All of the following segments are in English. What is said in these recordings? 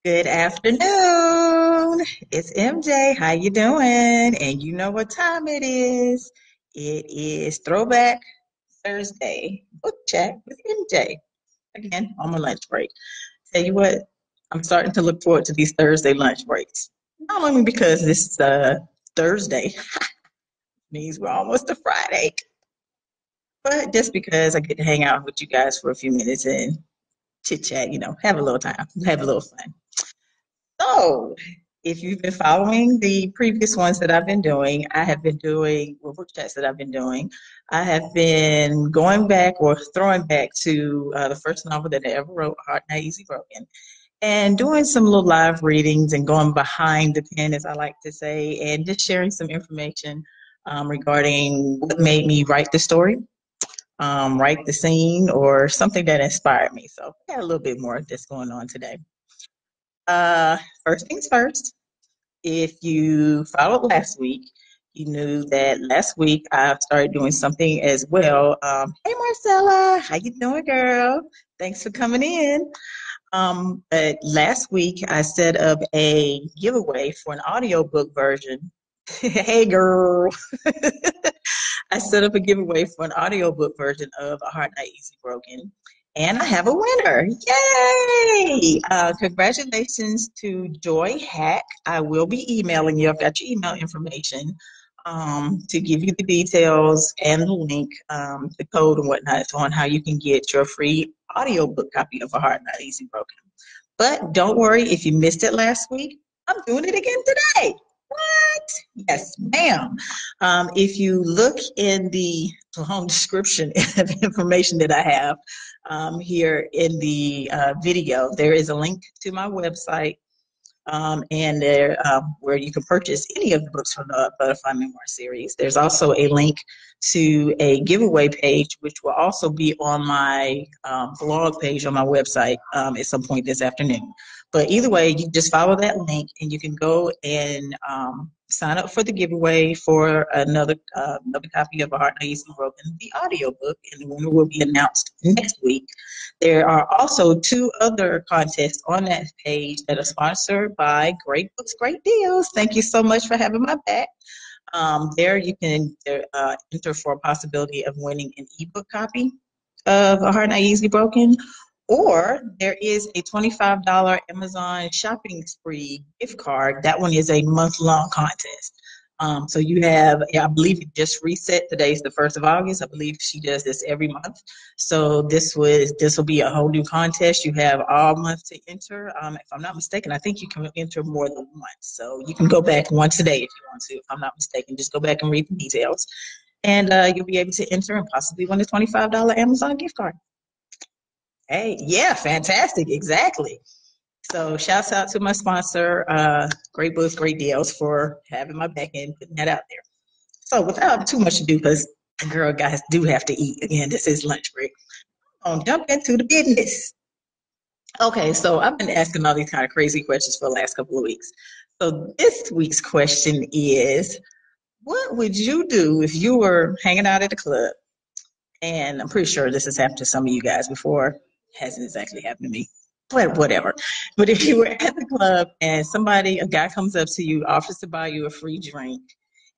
Good afternoon. It's MJ. How you doing? And you know what time it is. It is Throwback Thursday book chat with MJ. Again, on my lunch break. Tell you what, I'm starting to look forward to these Thursday lunch breaks. Not only because this is Thursday, means we're almost to Friday, but just because I get to hang out with you guys for a few minutes and chit chat, have a little time, have a little fun. So, if you've been following the previous ones that I've been doing, I have been doing, well, book chats that I've been doing, I have been going back or throwing back to the first novel that I ever wrote, Heart Not Easy Broken, and doing some little live readings and going behind the pen, as I like to say, and just sharing some information regarding what made me write the story, write the scene, or something that inspired me. So, I got a little bit more of this going on today. First things first, if you followed last week, you knew that last week I started doing something as well. Hey Marcella, how you doing, girl? Thanks for coming in. But last week I set up a giveaway for an audiobook version. Hey girl. I set up a giveaway for an audiobook version of A Heart Not Easy Broken. And I have a winner. Yay! Congratulations to Joy Hack. I will be emailing you. I've got your email information to give you the details and the link, the code and whatnot on how you can get your free audiobook copy of A Heart Not Easy Broken. But don't worry, if you missed it last week, I'm doing it again today. What? Yes, ma'am. If you look in the long description of information that I have here in the video, there is a link to my website and there where you can purchase any of the books from the Butterfly Memoir series. There's also a link to a giveaway page, which will also be on my blog page on my website at some point this afternoon. But either way, you just follow that link and you can go and sign up for the giveaway for another copy of A Heart Not Easy Broken, the audiobook, and the winner will be announced next week. There are also two other contests on that page that are sponsored by Great Books, Great Deals. Thank you so much for having my back. There you can enter for a possibility of winning an ebook copy of A Heart Not Easily Broken, or there is a $25 Amazon shopping spree gift card. That one is a month-long contest. So you have, I believe it just reset. Today's the 1st of August. I believe she does this every month. So this will be a whole new contest. You have all month to enter. If I'm not mistaken, I think you can enter more than once. So you can go back once a day if you want to. If I'm not mistaken, just go back and read the details. And you'll be able to enter and possibly win a $25 Amazon gift card. Hey, yeah, fantastic. Exactly. So shouts out to my sponsor, Great Books, Great Deals, for having my back and putting that out there. So without too much ado, because the girl guys do have to eat. Again, this is lunch break. I'm gonna jump into the business. Okay, so I've been asking all these kind of crazy questions for the last couple of weeks. So this week's question is, what would you do if you were hanging out at a club? And I'm pretty sure this has happened to some of you guys before. It hasn't exactly happened to me. But whatever. But if you were at the club and a guy comes up to you, offers to buy you a free drink,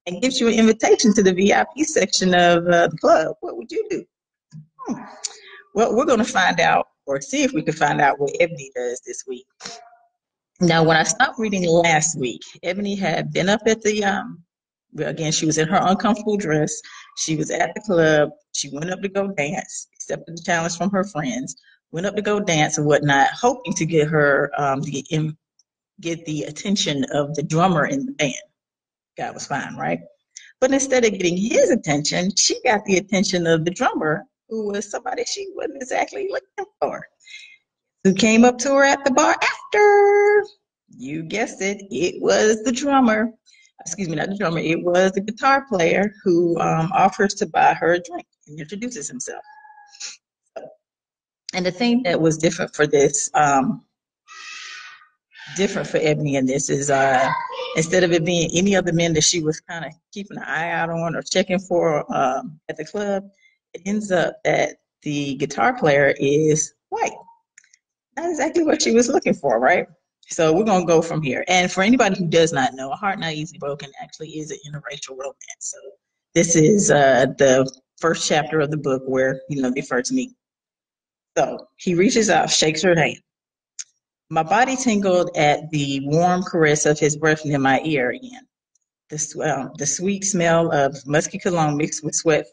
and gives you an invitation to the VIP section of the club, what would you do? Well, we're going to find out, or see if we can find out what Ebony does this week. Now, when I stopped reading last week, Ebony had been up at the, again, she was in her uncomfortable dress. She was at the club. She went up to go dance, accepted the challenge from her friends, went up to go dance and whatnot, hoping to get her get the attention of the drummer in the band. God was fine, right? But instead of getting his attention, she got the attention of the drummer, who was somebody she wasn't exactly looking for, who came up to her at the bar after. You guessed it, it was the drummer. Excuse me, not the drummer. It was the guitar player who offers to buy her a drink and introduces himself. And the thing that was different for this, different for Ebony in this is instead of it being any other men that she was kind of keeping an eye out on or checking for at the club, it ends up that the guitar player is white. Not exactly what she was looking for, right? So we're going to go from here. And for anybody who does not know, A Heart Not Easily Broken actually is an interracial romance. So this is the first chapter of the book where, they first meet. So he reaches out, shakes her hand. My body tingled at the warm caress of his breath near my ear again. The sweet smell of musky cologne mixed with sweat,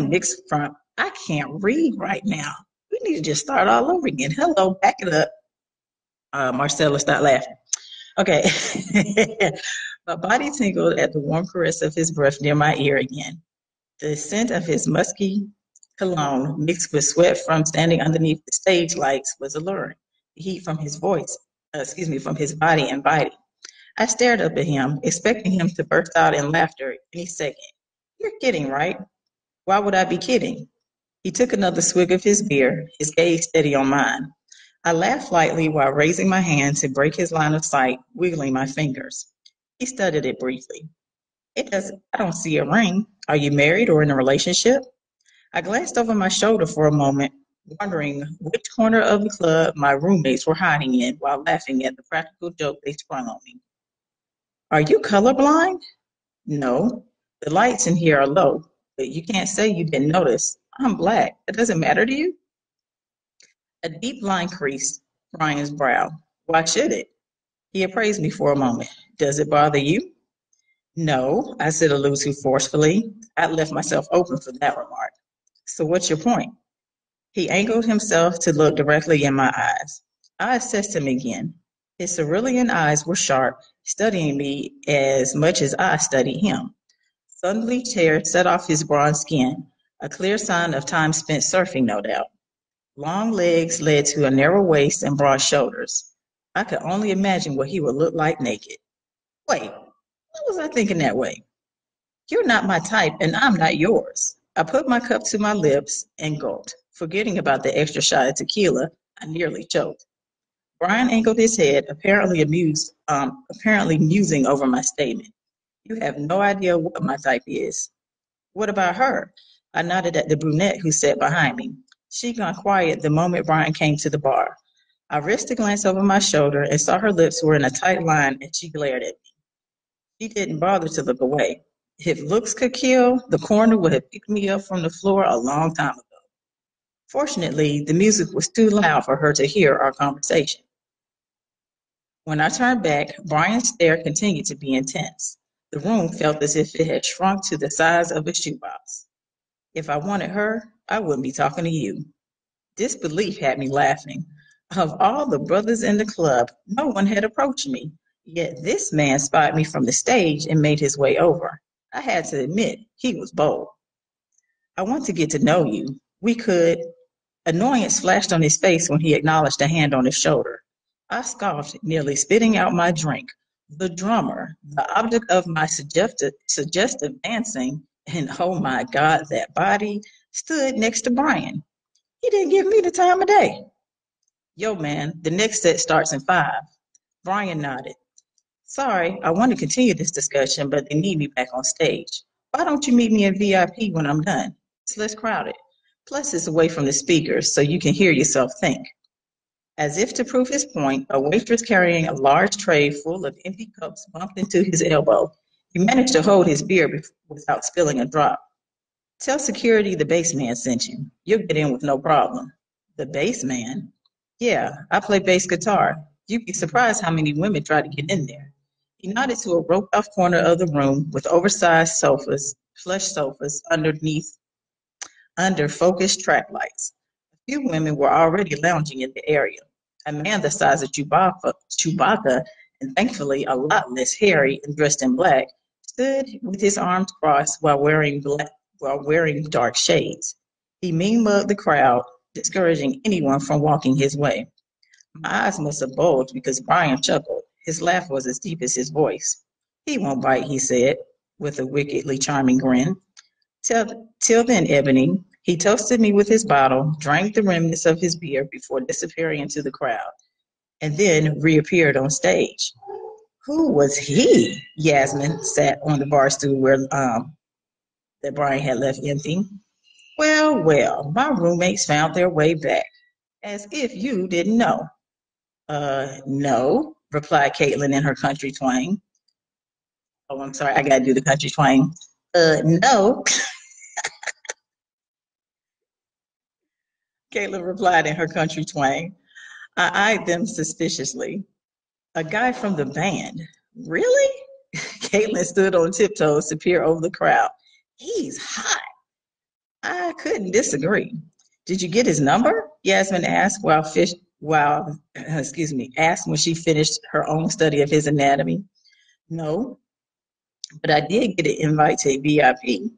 mixed from, I can't read right now. We need to just start all over again. Hello, back it up. Marcella, stop laughing. Okay. My body tingled at the warm caress of his breath near my ear again. The scent of his musky cologne mixed with sweat from standing underneath the stage lights was alluring. The heat from his from his body inviting. I stared up at him, expecting him to burst out in laughter any second. You're kidding, right? Why would I be kidding? He took another swig of his beer, his gaze steady on mine. I laughed lightly while raising my hand to break his line of sight, wiggling my fingers. He studied it briefly. I don't see a ring. Are you married or in a relationship? I glanced over my shoulder for a moment, wondering which corner of the club my roommates were hiding in while laughing at the practical joke they sprung on me. Are you colorblind? No. The lights in here are low, but you can't say you didn't notice. I'm black. It doesn't matter to you? A deep line creased Brian's brow. Why should it? He appraised me for a moment. Does it bother you? No, I said a little too forcefully. I left myself open for that remark. So what's your point? He angled himself to look directly in my eyes. I assessed him again. His cerulean eyes were sharp, studying me as much as I studied him. Sun-bleached hair set off his bronze skin, a clear sign of time spent surfing, no doubt. Long legs led to a narrow waist and broad shoulders. I could only imagine what he would look like naked. Wait, what was I thinking that way? You're not my type, and I'm not yours. I put my cup to my lips and gulped. Forgetting about the extra shot of tequila, I nearly choked. Brian angled his head, apparently musing over my statement. You have no idea what my type is. What about her? I nodded at the brunette who sat behind me. She got quiet the moment Brian came to the bar. I risked a glance over my shoulder and saw her lips were in a tight line and she glared at me. She didn't bother to look away. If looks could kill, the coroner would have picked me up from the floor a long time ago. Fortunately, the music was too loud for her to hear our conversation. When I turned back, Brian's stare continued to be intense. The room felt as if it had shrunk to the size of a shoebox. If I wanted her, I wouldn't be talking to you. Disbelief had me laughing. Of all the brothers in the club, no one had approached me. Yet this man spotted me from the stage and made his way over. I had to admit, he was bold. I want to get to know you. We could. Annoyance flashed on his face when he acknowledged a hand on his shoulder. I scoffed, nearly spitting out my drink. The drummer, the object of my suggestive dancing, and oh my God, that body, stood next to Brian. He didn't give me the time of day. Yo, man, the next set starts in 5. Brian nodded. Sorry, I want to continue this discussion, but they need me back on stage. Why don't you meet me in VIP when I'm done? It's less crowded. Plus, it's away from the speakers, so you can hear yourself think. As if to prove his point, a waitress carrying a large tray full of empty cups bumped into his elbow. He managed to hold his beer without spilling a drop. Tell security the bass man sent you. You'll get in with no problem. The bass man? Yeah, I play bass guitar. You'd be surprised how many women try to get in there. He nodded to a roped-off corner of the room with oversized sofas, plush sofas under focused track lights. A few women were already lounging in the area. A man the size of Chewbacca, and thankfully a lot less hairy and dressed in black, stood with his arms crossed while wearing dark shades. He mean-mugged the crowd, discouraging anyone from walking his way. My eyes must have bulged because Brian chuckled. His laugh was as deep as his voice. He won't bite, he said, with a wickedly charming grin. Till then, Ebony, he toasted me with his bottle, drank the remnants of his beer before disappearing into the crowd, and then reappeared on stage. Who was he? Yasmin sat on the bar stool that Brian had left empty. Well, well, my roommates found their way back. As if you didn't know. No, replied Caitlin in her country twang. Oh, I'm sorry, I gotta do the country twang. No, Caitlin replied in her country twang. I eyed them suspiciously. A guy from the band. Really? Caitlin stood on tiptoes to peer over the crowd. He's hot. I couldn't disagree. Did you get his number? Yasmin asked asked when she finished her own study of his anatomy. No, but I did get an invite to a VIP.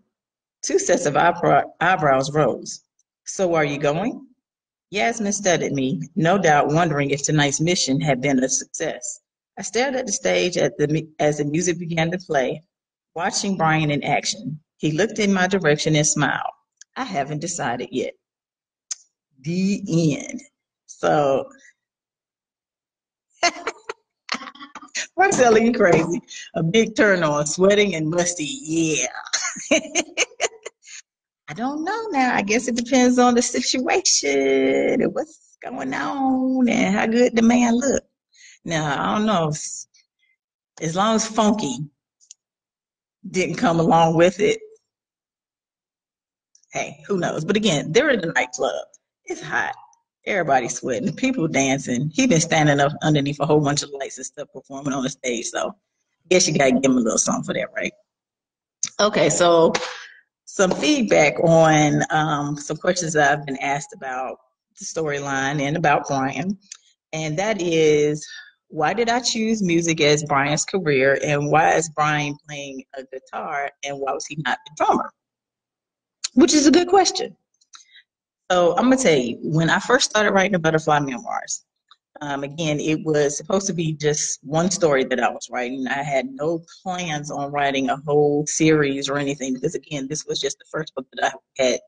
Two sets of eyebrows rose. So are you going? Yasmin studied me, no doubt wondering if tonight's mission had been a success. I stared at the stage as the music began to play, watching Brian in action. He looked in my direction and smiled. I haven't decided yet. The end. So, Marcella, you crazy. A big turn on, sweating and musty. Yeah. I don't know now. I guess it depends on the situation and what's going on and how good the man look. Now, I don't know. As long as funky didn't come along with it, hey, who knows? But again, they're in the nightclub. It's hot. Everybody's sweating. People dancing. He been standing up underneath a whole bunch of lights and stuff performing on the stage. So I guess you gotta give him a little something for that, right? Okay, so some feedback on some questions that I've been asked about the storyline and about Brian. And that is, why did I choose music as Brian's career? And why is Brian playing a guitar? And why was he not the drummer? Which is a good question. So I'm going to tell you, when I first started writing the Butterfly Memoirs, again, it was supposed to be just one story that I was writing. I had no plans on writing a whole series or anything because, again, this was just the first book that I had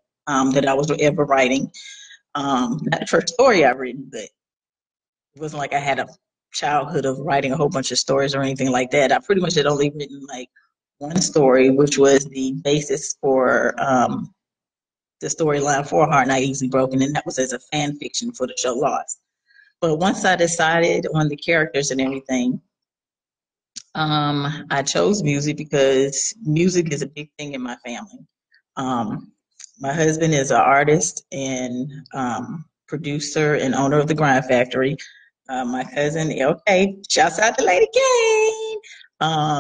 that I was ever writing. Not the first story I've written, but it wasn't like I had a childhood of writing a whole bunch of stories or anything like that. I pretty much had only written like one story, which was the basis for the storyline for Heart Not Easily Broken, and that was as a fan fiction for the show Lost. But once I decided on the characters and everything, I chose music because music is a big thing in my family. Um, my husband is an artist and producer and owner of the Grind Factory. My cousin, LK, shouts out to Lady Kane.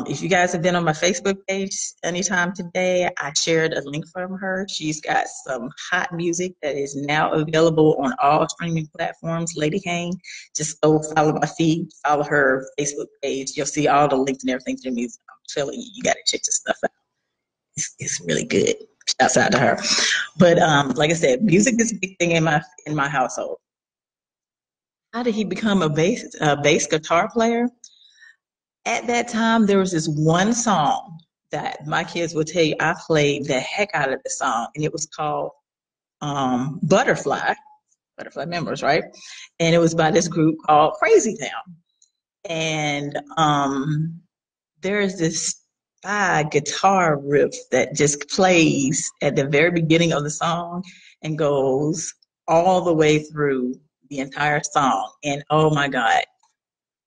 If you guys have been on my Facebook page anytime today, I shared a link from her. She's got some hot music that is now available on all streaming platforms. Lady Kane, just go follow my feed, follow her Facebook page. You'll see all the links and everything to the music. I'm telling you, you got to check this stuff out. It's really good. Shouts out to her. But like I said, music is a big thing in my household. How did he become a bass guitar player? At that time, there was this one song that my kids will tell you I played the heck out of the song, and it was called Butterfly, Butterfly Members, right? And it was by this group called Crazy Town. And there's this guitar riff that just plays at the very beginning of the song and goes all the way through the entire song. And oh my God,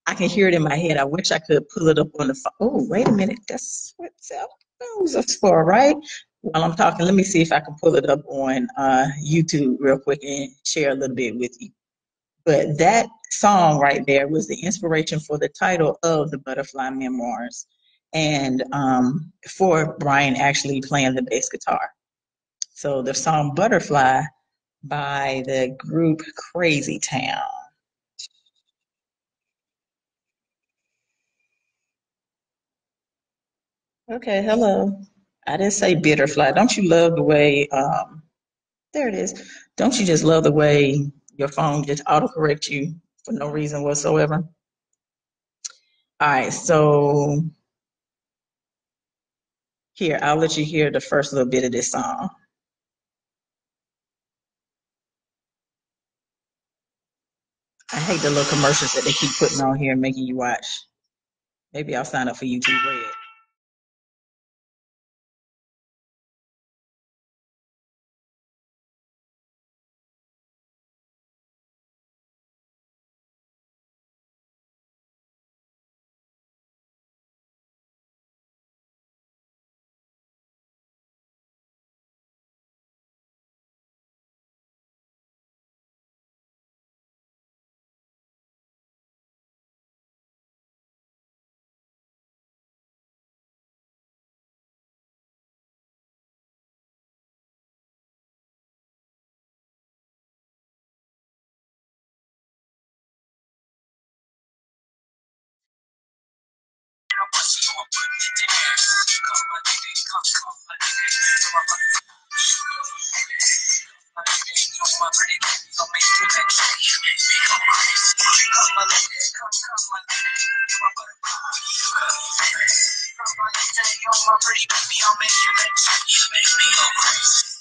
I can hear it in my head. I wish I could pull it up on the phone. Oh, wait a minute. That's what cell phones are for, right? While I'm talking, let me see if I can pull it up on YouTube real quick and share a little bit with you. But that song right there was the inspiration for the title of the Butterfly Memoirs and for Brian actually playing the bass guitar. So the song Butterfly by the group Crazy Town. Okay, hello. I didn't say bitterfly. Don't you love the way, there it is. Don't you just love the way your phone just autocorrect you for no reason whatsoever? All right, so here, I'll let you hear the first little bit of this song. I hate the little commercials that they keep putting on here and making you watch. Maybe I'll sign up for YouTube Red. Pretty baby, I'll make your legs shake. You make me go crazy.